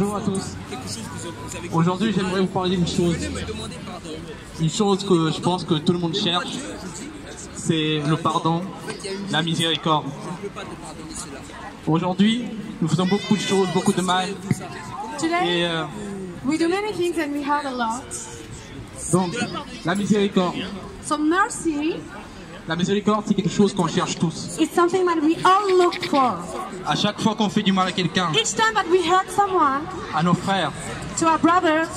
Bonjour à tous. Aujourd'hui, j'aimerais vous parler d'une chose. Une chose que je pense que tout le monde cherche, c'est le pardon, la miséricorde. Aujourd'hui, nous faisons beaucoup de choses, beaucoup de mal. Today, we do many things and we hurt a lot. Donc, la miséricorde. So mercy La miséricorde, c'est quelque chose qu'on cherche tous. is something that we all look for. À chaque fois qu'on fait du mal à quelqu'un, Each time that we hurt someone, à nos frères, to our brothers,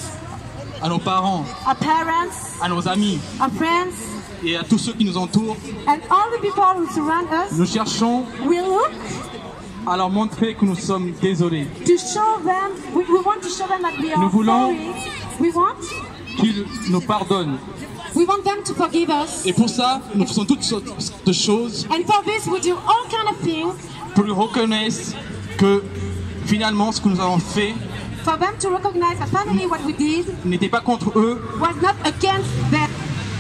à nos parents, our parents, à nos amis our friends, et à tous ceux qui nous entourent, and all the people who surround us, nous cherchons we look à leur montrer que nous sommes désolés, to show them, we want to show them that we Nous are voulons- sorry. We want qu'ils nous pardonnent. them to forgive us. Et pour ça, nous faisons toutes sortes de choses And for this, we do all kind of things pour qu'ils reconnaissent que finalement ce que nous avons fait for them to recognize that finally what we did n'était pas contre eux, was not against them,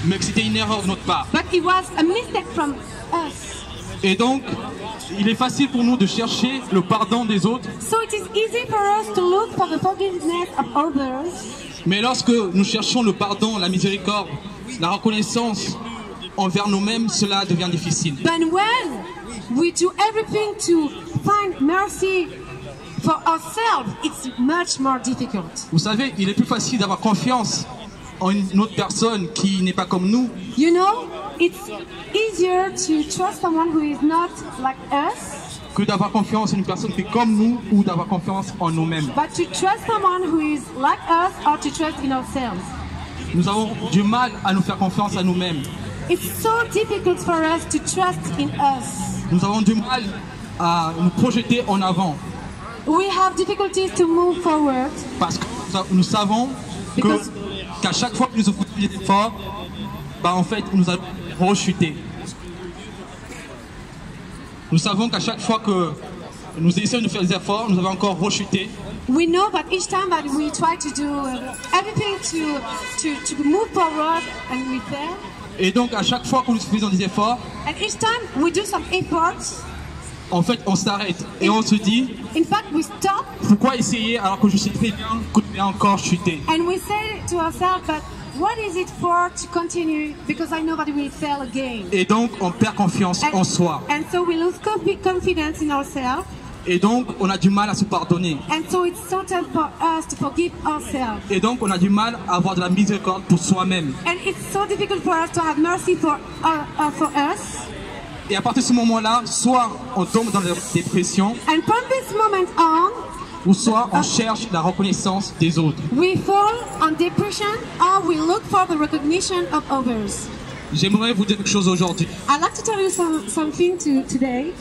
mais que c'était une erreur de notre part. but it was a mistake from us. Et donc, il est facile pour nous de chercher le pardon des autres, So it is easy for us to look for the forgiveness of others, mais lorsque nous cherchons le pardon, la miséricorde, la reconnaissance envers nous-mêmes, cela devient difficile. but when we do everything to find mercy for ourselves, it's much more difficult. Vous savez, il est plus facile d'avoir confiance en une autre personne qui n'est pas comme nous You know, it's easier to trust someone who is not like us, que d'avoir confiance en une personne qui est comme nous ou d'avoir confiance en nous-mêmes. but to trust someone who is like us or to trust in ourselves. Nous avons du mal à nous faire confiance à nous-mêmes. It's so difficult for us to trust in us. Nous avons du mal à nous projeter en avant We have difficulties to move forward parce que nous savons Because- qu'à chaque fois que nous faisons des efforts, en fait, nous allons rechuter. Nous savons qu'à chaque fois que nous essayons de faire des efforts, nous allons encore rechuter. We know that each time that we try to do everything to move forward and we fail, Et donc, à chaque fois que nous faisons des efforts, and each time we do some efforts, en fait, on s'arrête et on se dit in fact we stop pourquoi essayer alors que je sais très bien que je vais encore chuter. and we say to ourselves, but what is it for to continue, because I know that we will fail again. Et donc, on perd confiance en soi. And so we lose confidence in ourselves, Et donc, on a du mal à se pardonner. and so it's so tough for us to forgive ourselves. Et donc, on a du mal à avoir de la miséricorde pour soi-même. And it's so difficult for us to have mercy for us. Et à partir de ce moment-là, soit on tombe dans la dépression, And from this moment on, ou soit on cherche la reconnaissance des autres. we fall on depression or we look for the recognition of others. J'aimerais vous dire quelque chose aujourd'hui. I'd like to tell you something today.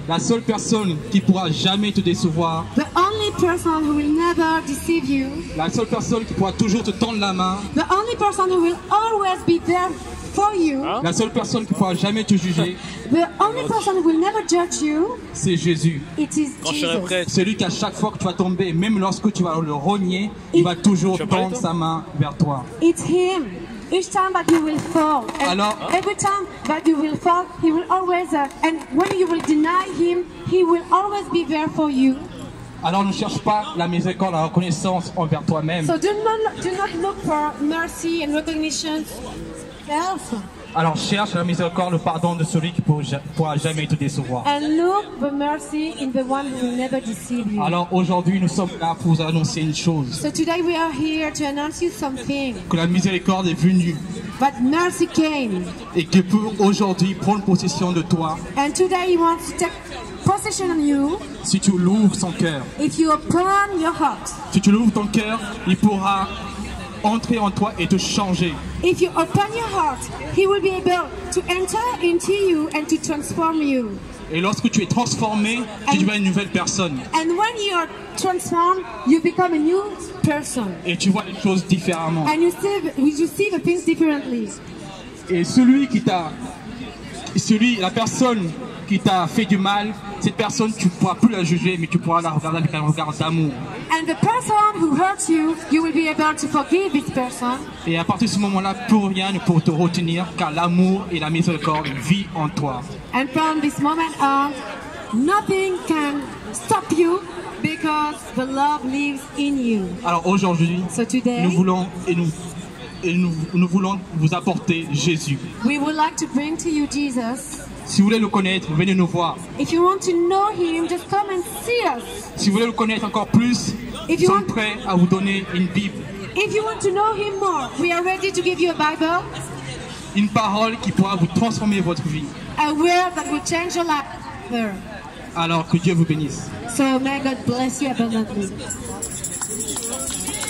La seule personne qui pourra jamais te décevoir, The only person who will never deceive you, la seule personne qui pourra toujours te tendre la main, the only person who will always be there for you, la seule personne qui pourra jamais te juger, the only person who will never judge you, c'est Jésus. it is Quand je serai Jesus. prêt, Celui qui à chaque fois que tu vas tomber, même lorsque tu vas le rogner, il va toujours tendre sa main vers toi. It's Him. Each time that you will fall, and Alors- every time that you will fall, He will always, and when you will deny Him, He will always be there for you. Alors ne cherche pas la miséricorde, la reconnaissance envers toi-même. So do not look for mercy and recognition else, Alors cherche la miséricorde, le pardon de celui qui pourra jamais te décevoir. and look for mercy in the one who will never deceive you. Alors aujourd'hui, nous sommes là pour vous annoncer une chose, So today we are here to announce you something, que la miséricorde est venue but mercy came, et qu'il peut aujourd'hui prendre possession de toi and today He wants to take possession of you. si tu l'ouvres son cœur. If you open your heart, Si tu l'ouvres ton cœur, il pourra entrer en toi et te changer. if you open your heart, He will be able to enter into you and to transform you. Et lorsque tu es transformé, tu deviens une nouvelle personne. And when you are transformed, you become a new person, Et tu vois les choses différemment. and you see the things differently. Et la personne qui t'a fait du mal, cette personne, tu ne pourras plus la juger, mais tu pourras la regarder avec un regard d'amour. And the person who hurts you, you will be able to forgive this person. Et à partir de ce moment-là, plus rien ne peut te retenir, car l'amour et la miséricorde vivent en toi. And from this moment on, nothing can stop you Because the love lives in you. Alors aujourd'hui, So today, nous voulons vous apporter Jésus. we would like to bring to you Jesus. Si vous voulez le connaître, venez nous voir. If you want to know him, just come and see us. Si vous voulez le connaître encore plus, If nous you sommes want- prêts à vous donner une Bible. If you want to know him more, we are ready to give you a Bible, Une parole qui pourra vous transformer votre vie. a word that will change your life. Alors que Dieu vous bénisse. So may God bless you abundantly.